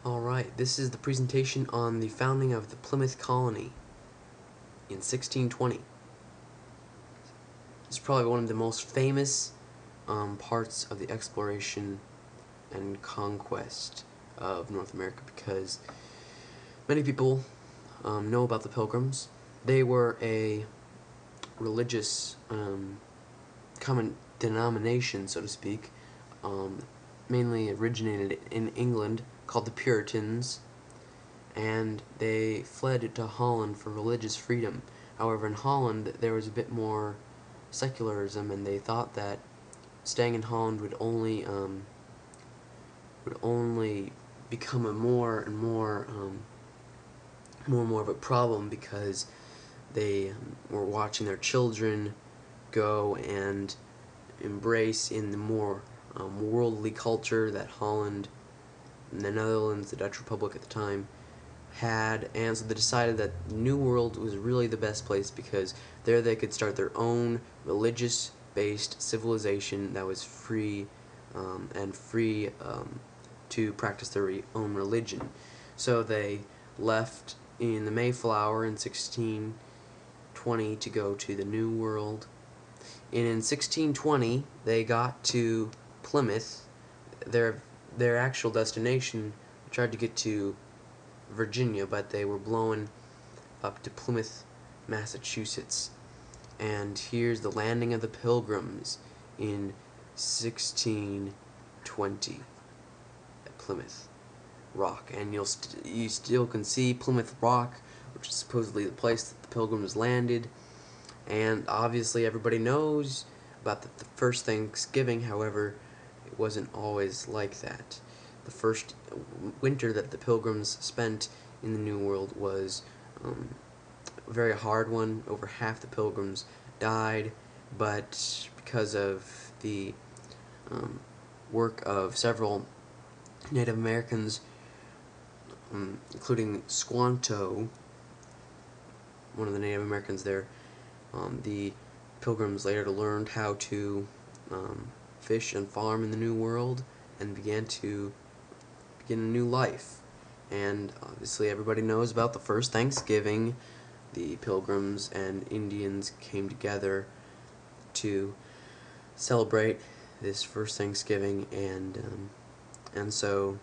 Alright, this is the presentation on the founding of the Plymouth colony in 1620. It's probably one of the most famous parts of the exploration and conquest of North America because many people know about the Pilgrims. They were a religious common denomination, so to speak, mainly originated in England, called the Puritans, and they fled to Holland for religious freedom. However, in Holland there was a bit more secularism, and they thought that staying in Holland would only become a more and more of a problem because they were watching their children go and embrace in the more worldly culture that Holland and the Netherlands, the Dutch Republic at the time, had, and so they decided that New World was really the best place because there they could start their own religious-based civilization that was free to practice their own religion. So they left in the Mayflower in 1620 to go to the New World. And in 1620 they got to Plymouth. Their actual destination, they tried to get to Virginia, but they were blown up to Plymouth, Massachusetts. And here's the landing of the Pilgrims in 1620 at Plymouth Rock. And you still can see Plymouth Rock, which is supposedly the place that the Pilgrims landed. And obviously everybody knows about the first Thanksgiving. However, it wasn't always like that. The first winter that the Pilgrims spent in the New World was a very hard one. Over half the Pilgrims died, but because of the work of several Native Americans, including Squanto, one of the Native Americans there, the Pilgrims later learned how to fish and farm in the New World and began a new life. And obviously everybody knows about the first Thanksgiving. The Pilgrims and Indians came together to celebrate this first Thanksgiving, and so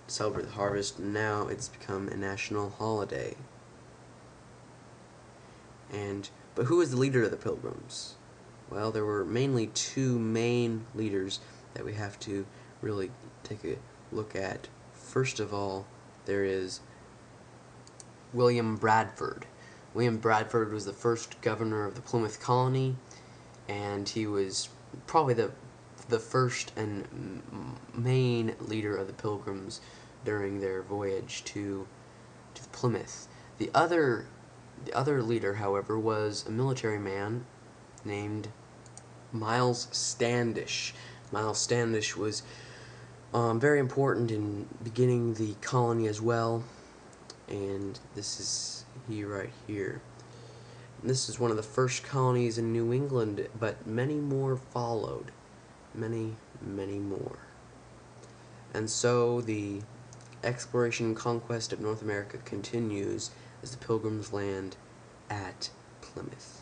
celebrate the harvest. Now it's become a national holiday. But who was the leader of the Pilgrims? Well, there were mainly two main leaders that we have to really take a look at. First of all, there is William Bradford. William Bradford was the first governor of the Plymouth colony, and he was probably the first and main leader of the Pilgrims during their voyage to Plymouth. The other leader, however, was a military man named Miles Standish. Miles Standish was very important in beginning the colony as well, and this is he right here. And this is one of the first colonies in New England, but many more followed. Many more. And so the exploration and conquest of North America continues as the Pilgrims land at Plymouth.